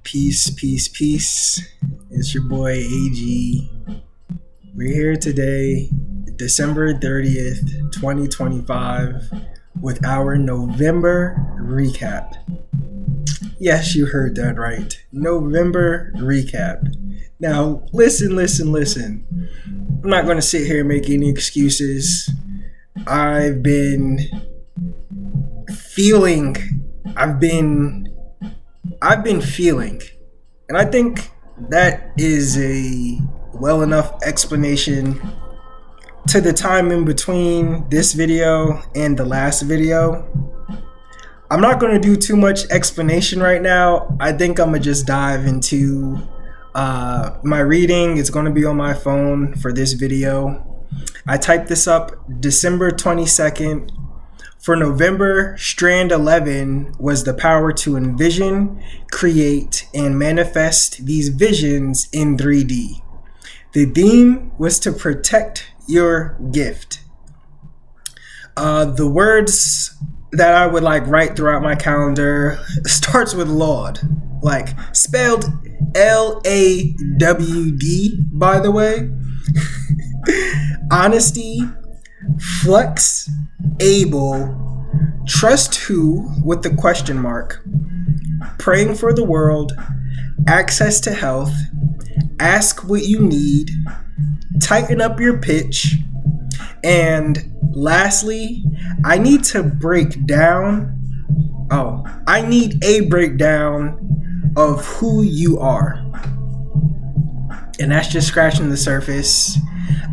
Peace, peace, peace. It's your boy AG. We're here today, December 30th, 2025, with our November recap. Yes, you heard that right. November recap. Now, listen. I'm not going to sit here and make any excuses. I've been feeling, and I think that is a well enough explanation to the time in between this video and the last video. I'm not going to do too much explanation right now. I think I'm going to just dive into my reading. It's going to be on my phone for this video. I typed this up December 22nd. For November, Strand 11 was the power to envision, create, and manifest these visions in 3D. The theme was to protect your gift. The words that I would write throughout my calendar starts with Laud, spelled Lawd, by the way. Honesty, flex, able, trust who with the question mark, praying for the world, access to health, ask what you need, tighten up your pitch, and lastly, I need a breakdown of who you are. And that's just scratching the surface.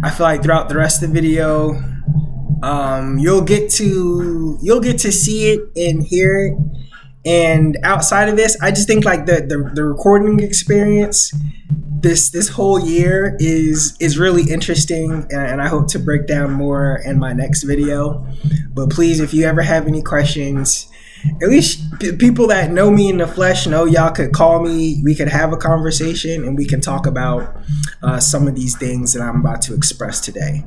I feel like throughout the rest of the video, you'll get to see it and hear it. And outside of this, I just think the recording experience this whole year is really interesting, and I hope to break down more in my next video. But please, if you ever have any questions, at least people that know me in the flesh know y'all could call me. We could have a conversation and we can talk about some of these things that I'm about to express today.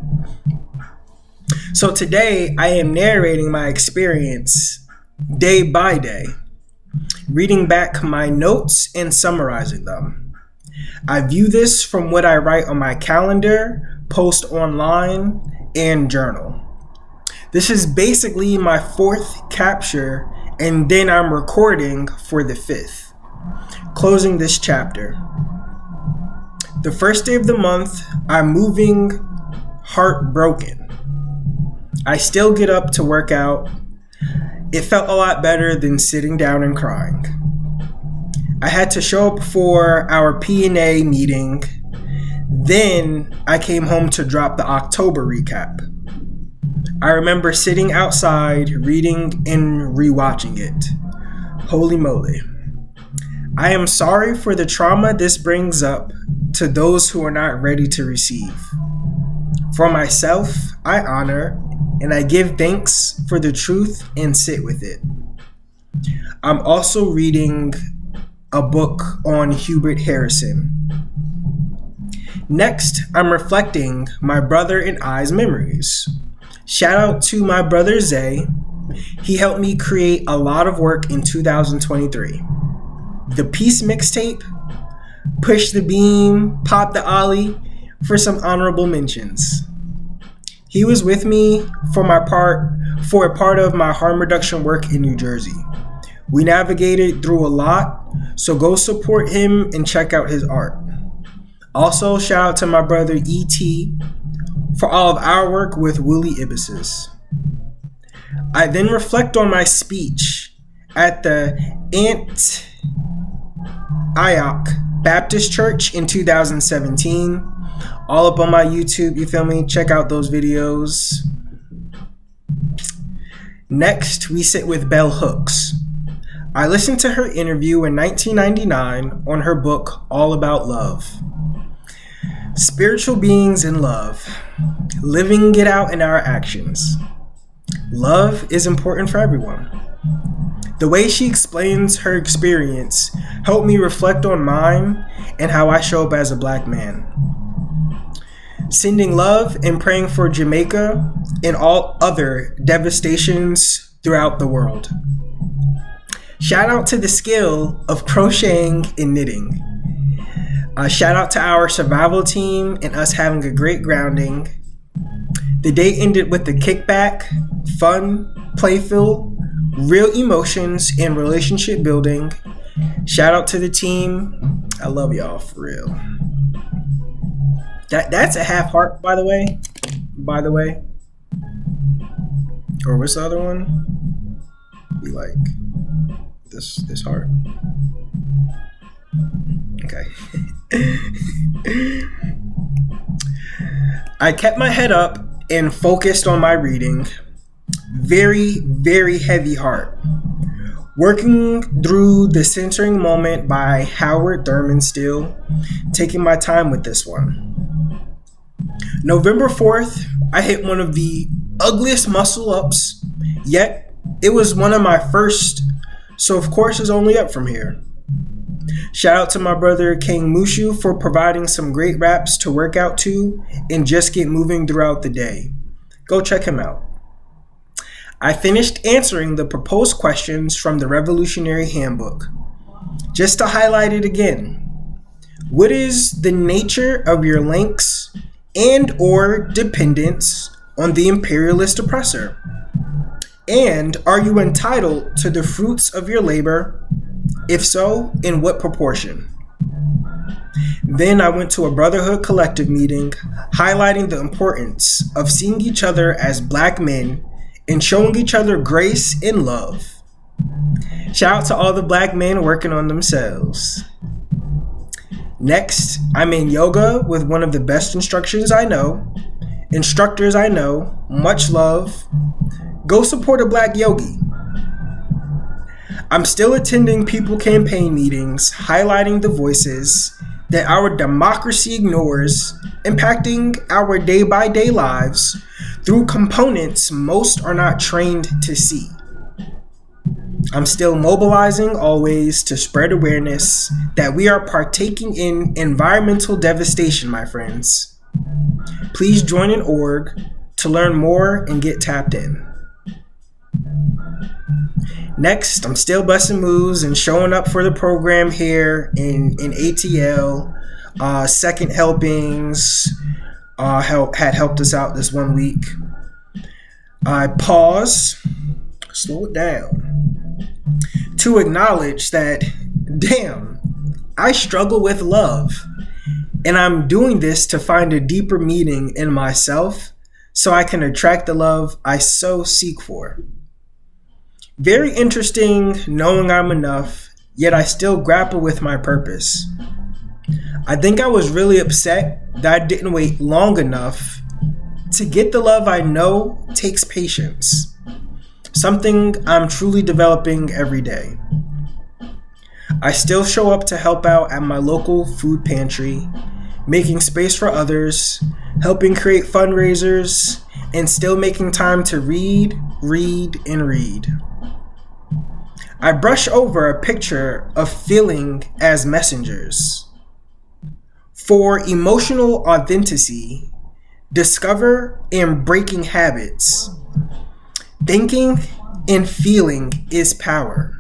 So today I am narrating my experience day by day, reading back my notes and summarizing them. I view this from what I write on my calendar, post online, and journal. This is basically my fourth capture, and then I'm recording for the fifth, closing this chapter. The first day of the month, I'm moving heartbroken. I still get up to work out. It felt a lot better than sitting down and crying. I had to show up for our P&A meeting. Then I came home to drop the October recap. I remember sitting outside, reading and rewatching it. Holy moly. I am sorry for the trauma this brings up to those who are not ready to receive. For myself, I honor and I give thanks for the truth and sit with it. I'm also reading a book on Hubert Harrison. Next, I'm reflecting my brother and I's memories. Shout out to my brother Zay. He helped me create a lot of work in 2023. The Peace mixtape, Push the Beam, Pop the Ollie, for some honorable mentions. He was with me for a part of my harm reduction work in New Jersey. We navigated through a lot, so go support him and check out his art. Also, shout out to my brother E.T. for all of our work with Willie Ibises. I then reflect on my speech at the Antioch Baptist Church in 2017. All up on my YouTube, you feel me? Check out those videos. Next, we sit with Bell Hooks. I listened to her interview in 1999 on her book, All About Love. Spiritual beings in love, living it out in our actions. Love is important for everyone. The way she explains her experience helped me reflect on mine and how I show up as a black man. Sending love and praying for Jamaica and all other devastations throughout the world. Shout out to the skill of crocheting and knitting. Shout out to our survival team and us having a great grounding. The day ended with a kickback, fun, playful, real emotions, and relationship building. Shout out to the team. I love y'all for real. That's a half heart, by the way. Or what's the other one? Be like this heart. Okay. I kept my head up and focused on my reading. Very, very heavy heart. Working through The Centering Moment by Howard Thurman still. Taking my time with this one. November 4th, I hit one of the ugliest muscle ups, yet it was one of my first, so of course it's only up from here. Shout out to my brother King Mushu for providing some great raps to work out to and just get moving throughout the day. Go check him out. I finished answering the proposed questions from the Revolutionary Handbook. Just to highlight it again, what is the nature of your links and or dependence on the imperialist oppressor? And are you entitled to the fruits of your labor? If so, in what proportion? Then I went to a Brotherhood Collective meeting highlighting the importance of seeing each other as Black men and showing each other grace and love. Shout out to all the Black men working on themselves. Next, I'm in yoga with one of the best instructors I know. Much love. Go support a Black yogi. I'm still attending People campaign meetings, highlighting the voices that our democracy ignores, impacting our day-by-day lives through components most are not trained to see. I'm still mobilizing always to spread awareness that we are partaking in environmental devastation, my friends. Please join an org to learn more and get tapped in. Next, I'm still busting moves and showing up for the program here in ATL. Second Helpings had helped us out this 1 week. I pause, slow it down, to acknowledge that, damn, I struggle with love. And I'm doing this to find a deeper meaning in myself so I can attract the love I so seek for. Very interesting knowing I'm enough, yet I still grapple with my purpose. I think I was really upset that I didn't wait long enough to get the love I know takes patience. Something I'm truly developing every day. I still show up to help out at my local food pantry, making space for others, helping create fundraisers, and still making time to read. I brush over a picture of feeling as messengers. For emotional authenticity, discover and breaking habits. Thinking and feeling is power.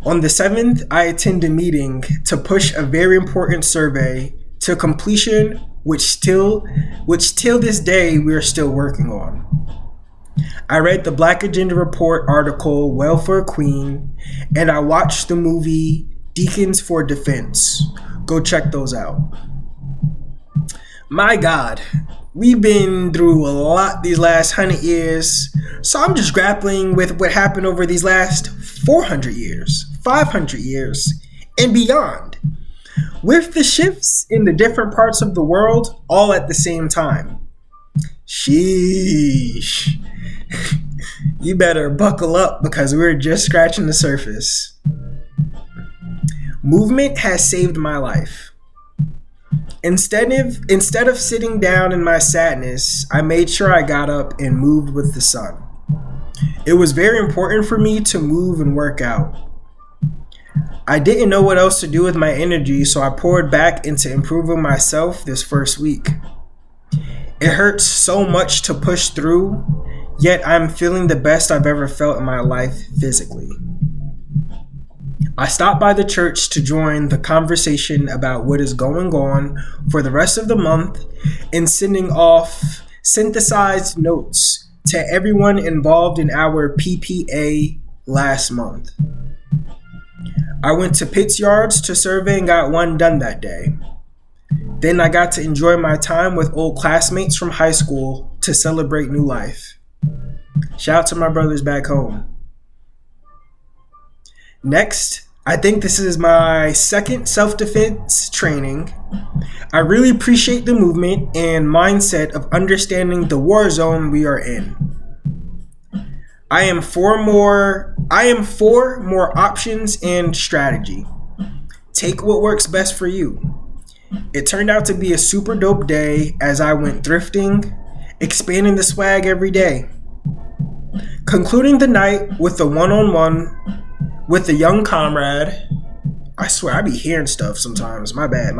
On the 7th, I attend a meeting to push a very important survey to completion, which till this day we are still working on. I read the Black Agenda Report article, Well for a Queen, and I watched the movie Deacons for Defense. Go check those out. My God, we've been through a lot these last 100 years, so I'm just grappling with what happened over these last 400 years, 500 years, and beyond, with the shifts in the different parts of the world all at the same time. Sheesh. You better buckle up because we're just scratching the surface. Movement has saved my life. Instead of sitting down in my sadness, I made sure I got up and moved with the sun. It was very important for me to move and work out. I didn't know what else to do with my energy, so I poured back into improving myself this first week. It hurts so much to push through, yet I'm feeling the best I've ever felt in my life physically. I stopped by the church to join the conversation about what is going on for the rest of the month and sending off synthesized notes to everyone involved in our PPA last month. I went to Pitts Yards to survey and got one done that day. Then I got to enjoy my time with old classmates from high school to celebrate new life. Shout out to my brothers back home. Next, I think this is my second self-defense training. I really appreciate the movement and mindset of understanding the war zone we are in. I am for more options and strategy. Take what works best for you. It turned out to be a super dope day as I went thrifting, expanding the swag every day. Concluding the night with a one-on-one with a young comrade. I swear I be hearing stuff sometimes. My bad.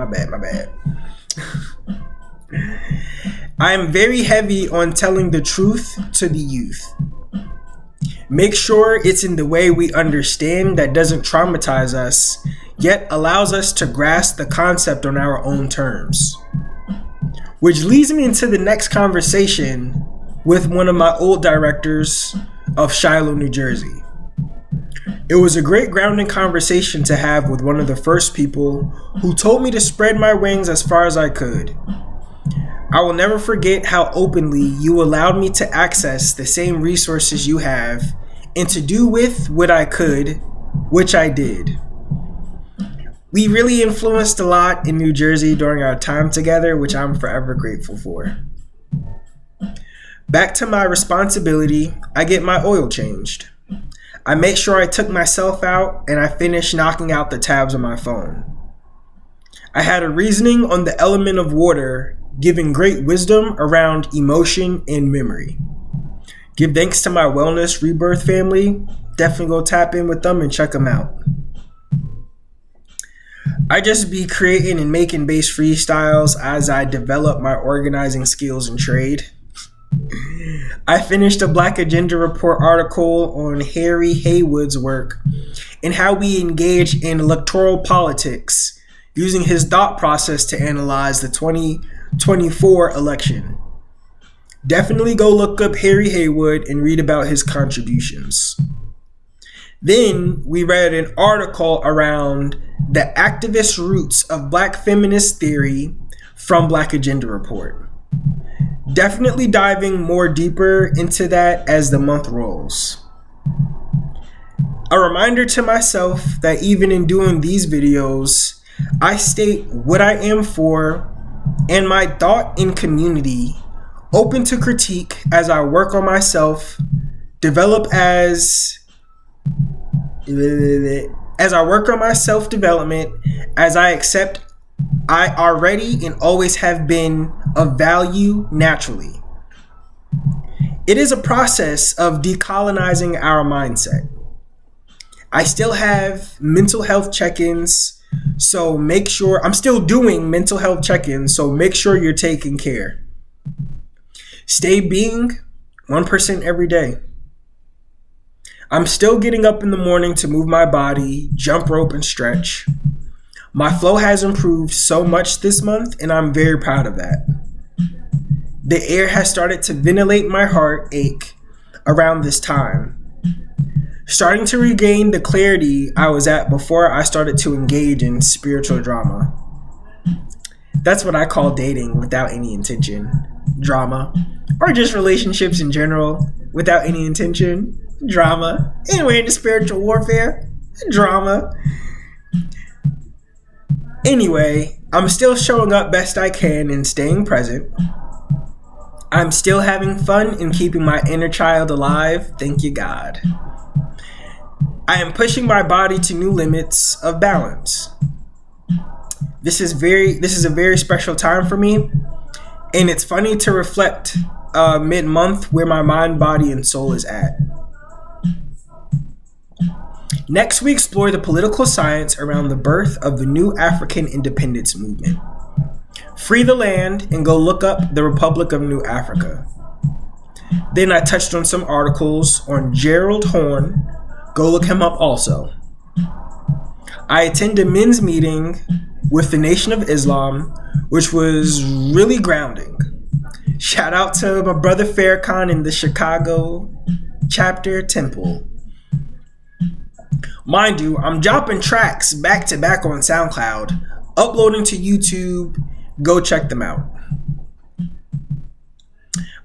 I am very heavy on telling the truth to the youth. Make sure it's in the way we understand that doesn't traumatize us, yet allows us to grasp the concept on our own terms. Which leads me into the next conversation with one of my old directors of Shiloh, New Jersey. It was a great grounding conversation to have with one of the first people who told me to spread my wings as far as I could. I will never forget how openly you allowed me to access the same resources you have and to do with what I could, which I did. We really influenced a lot in New Jersey during our time together, which I'm forever grateful for. Back to my responsibility, I get my oil changed. I make sure I took myself out and I finished knocking out the tabs on my phone. I had a reasoning on the element of water, giving great wisdom around emotion and memory. Give thanks to my Wellness Rebirth family. Definitely go tap in with them and check them out. I just be creating and making bass freestyles as I develop my organizing skills and trade. I finished a Black Agenda Report article on Harry Haywood's work and how we engage in electoral politics, using his thought process to analyze the 2024 election. Definitely go look up Harry Haywood and read about his contributions. Then we read an article around the activist roots of Black feminist theory from Black Agenda Report. Definitely diving more deeper into that as the month rolls. A reminder to myself that even in doing these videos, I state what I am for and my thought in community, open to critique as I work on myself, develop as I work on my self-development, as I accept I already and always have been of value naturally. It is a process of decolonizing our mindset. I still have mental health check-ins, so make sure I'm still doing mental health check-ins, so make sure you're taking care. Stay being 1% every day. I'm still getting up in the morning to move my body, jump rope, and stretch. My flow has improved so much this month, and I'm very proud of that. The air has started to ventilate my heartache around this time, starting to regain the clarity I was at before I started to engage in spiritual drama. That's what I call dating without any intention. Drama. Or just relationships in general without any intention. Drama. Anyway, into spiritual warfare. Drama. Anyway, I'm still showing up best I can and staying present. I'm still having fun and keeping my inner child alive. Thank you, God. I am pushing my body to new limits of balance. This is a very special time for me, and it's funny to reflect mid-month where my mind, body, and soul is at. Next, we explore the political science around the birth of the new African independence movement. Free the land and go look up the Republic of New Africa. Then I touched on some articles on Gerald Horne. Go look him up also. I attended a men's meeting with the Nation of Islam, which was really grounding. Shout out to my brother Farrakhan in the Chicago chapter temple. Mind you, I'm dropping tracks back to back on SoundCloud, uploading to YouTube. Go check them out.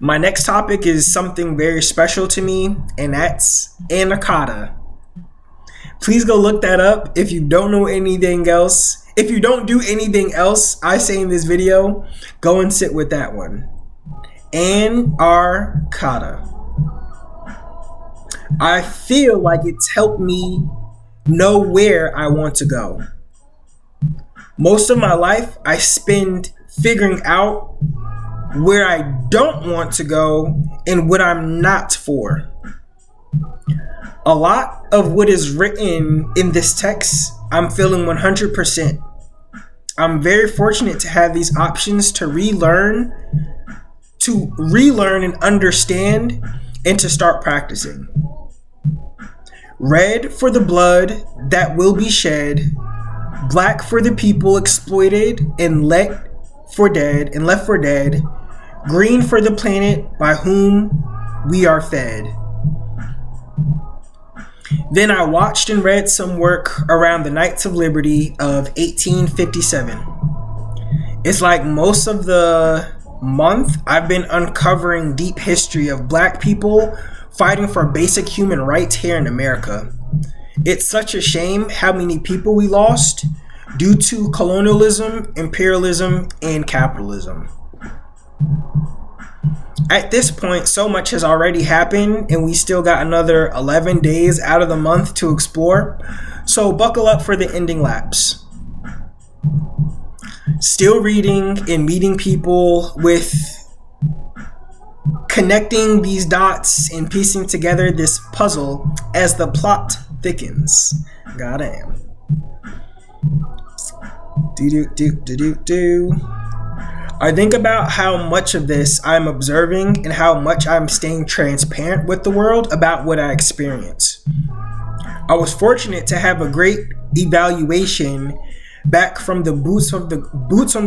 My next topic is something very special to me, and that's Anarkata. Please go look that up if you don't know anything else. If you don't do anything else I say in this video, go and sit with that one. Anarkata. I feel like it's helped me know where I want to go. Most of my life I spend figuring out where I don't want to go and what I'm not for. A lot of what is written in this text, I'm feeling 100%. I'm very fortunate to have these options to relearn and understand, and to start practicing. Red for the blood that will be shed, black for the people exploited and left for dead, green for the planet by whom we are fed. Then I watched and read some work around the Knights of Liberty of 1857. It's like most of the month I've been uncovering deep history of black people fighting for basic human rights here in America. It's such a shame how many people we lost due to colonialism, imperialism, and capitalism. At this point, so much has already happened, and we still got another 11 days out of the month to explore. So buckle up for the ending laps. Still reading and meeting people, with connecting these dots and piecing together this puzzle as the plot thickens. Goddamn. I think about how much of this I'm observing and how much I'm staying transparent with the world about what I experience. I was fortunate to have a great evaluation back from the Boots on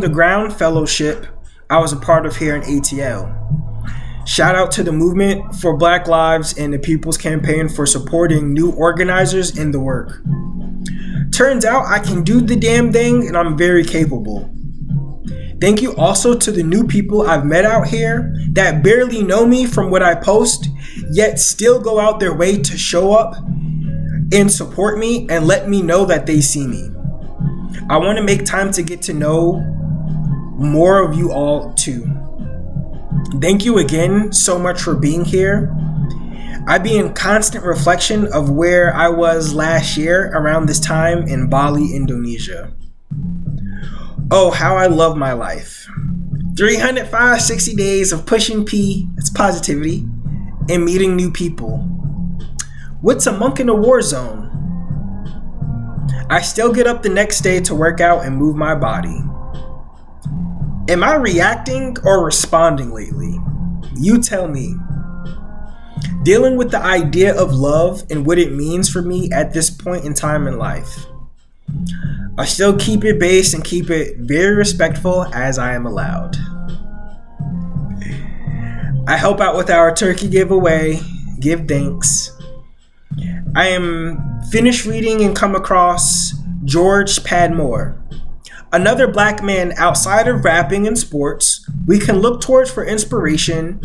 the Ground fellowship I was a part of here in ATL. Shout out to the Movement for Black Lives and the People's Campaign for supporting new organizers in the work. Turns out I can do the damn thing, and I'm very capable. Thank you also to the new people I've met out here that barely know me from what I post, yet still go out their way to show up and support me and let me know that they see me. I want to make time to get to know more of you all too. Thank you again so much for being here. I be in constant reflection of where I was last year around this time in Bali, Indonesia. Oh, how I love my life. 360 days of pushing P, that's positivity, and meeting new people. What's a monk in a war zone? I still get up the next day to work out and move my body. Am I reacting or responding lately? You tell me. Dealing with the idea of love and what it means for me at this point in time in life. I still keep it base and keep it very respectful as I am allowed. I help out with our turkey giveaway, give thanks. I am finished reading and come across George Padmore, another black man outside of rapping and sports we can look towards for inspiration,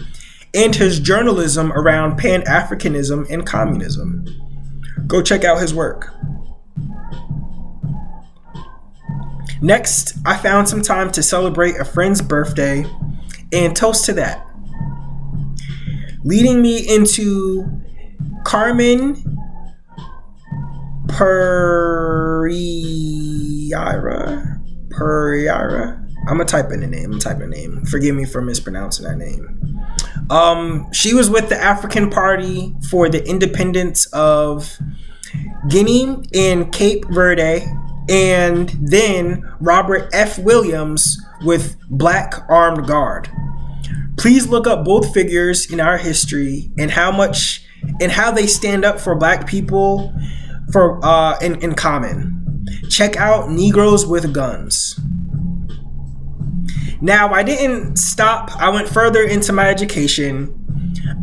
and his journalism around Pan-Africanism and communism. Go check out his work. Next, I found some time to celebrate a friend's birthday and toast to that. Leading me into Carmen Pereira. I'm gonna type in the name. Forgive me for mispronouncing that name. She was with the African Party for the independence of Guinea and Cape Verde, and then Robert F. Williams with Black Armed Guard. Please look up both figures in our history and how they stand up for Black people in common. Check out Negroes with Guns. Now, I didn't stop. I went further into my education.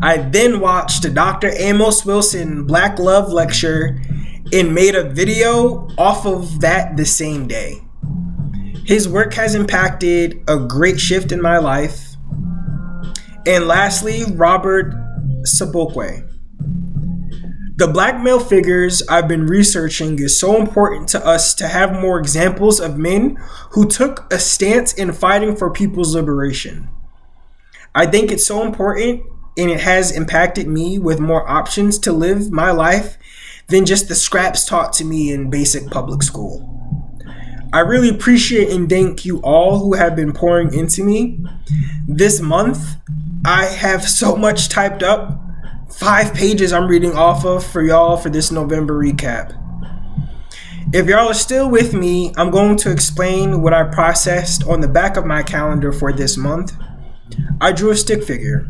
I then watched Dr. Amos Wilson Black Love lecture and made a video off of that the same day. His work has impacted a great shift in my life. And lastly, Robert Sobukwe. The Black male figures I've been researching is so important to us to have more examples of men who took a stance in fighting for people's liberation. I think it's so important, and it has impacted me with more options to live my life than just the scraps taught to me in basic public school. I really appreciate and thank you all who have been pouring into me. This month, I have so much typed up. 5 pages I'm reading off of for y'all for this November recap. If y'all are still with me, I'm going to explain what I processed on the back of my calendar for this month. I drew a stick figure.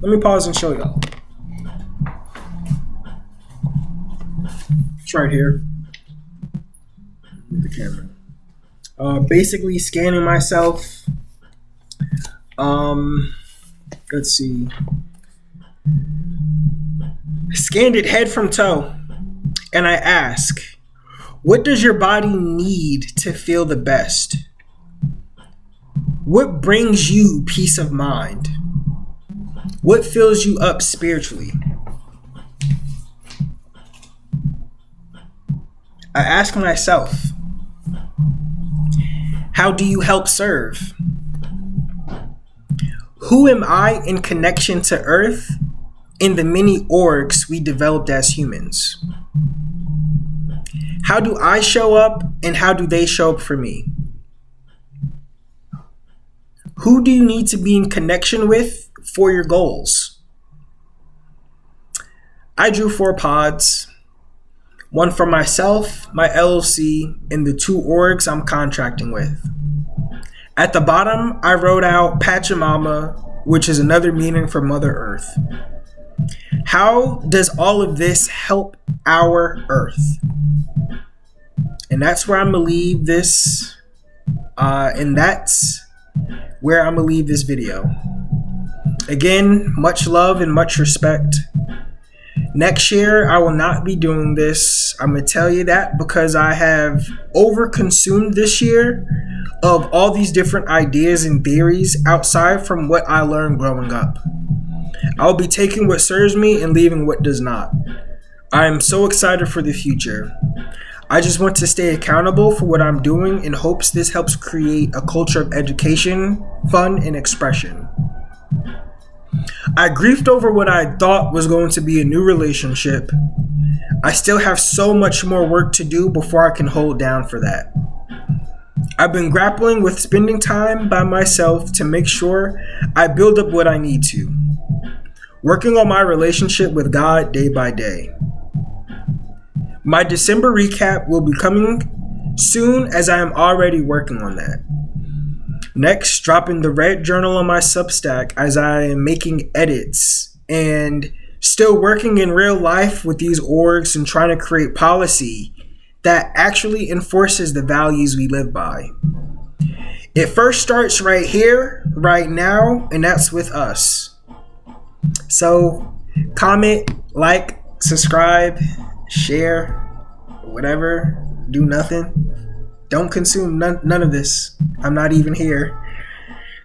Let me pause and show y'all. It's right here. The camera. Basically scanning myself. Let's see. Scanned it head from toe, and I ask, what does your body need to feel the best? What brings you peace of mind? What fills you up spiritually? I ask myself, how do you help serve? Who am I in connection to Earth in the many orgs we developed as humans? How do I show up and how do they show up for me? Who do you need to be in connection with for your goals? I drew 4 pods, one for myself, my LLC, and the 2 orgs I'm contracting with. At the bottom, I wrote out Pachamama, which is another meaning for Mother Earth. How does all of this help our Earth? And that's where I'm going to leave this. And that's where I'm going to leave this video. Again, much love and much respect. Next year, I will not be doing this. I'm going to tell you that because I have overconsumed this year of all these different ideas and theories outside from what I learned growing up. I'll be taking what serves me and leaving what does not. I am so excited for the future. I just want to stay accountable for what I'm doing in hopes this helps create a culture of education, fun, and expression. I grieved over what I thought was going to be a new relationship. I still have so much more work to do before I can hold down for that. I've been grappling with spending time by myself to make sure I build up what I need to. Working on my relationship with God day by day. My December recap will be coming soon as I am already working on that. Next, dropping the red journal on my Substack as I am making edits and still working in real life with these orgs and trying to create policy that actually enforces the values we live by. It first starts right here, right now, and that's with us. So, comment, like, subscribe, share, whatever, do nothing. Don't consume none of this. I'm not even here.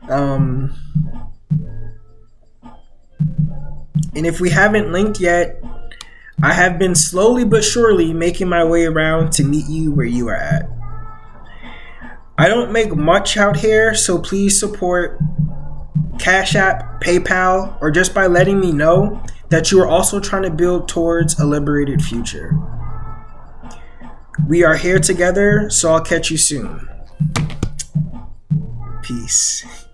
And if we haven't linked yet, I have been slowly but surely making my way around to meet you where you are at. I don't make much out here, so please support Cash App, PayPal, or just by letting me know that you are also trying to build towards a liberated future. We are here together, so I'll catch you soon. Peace.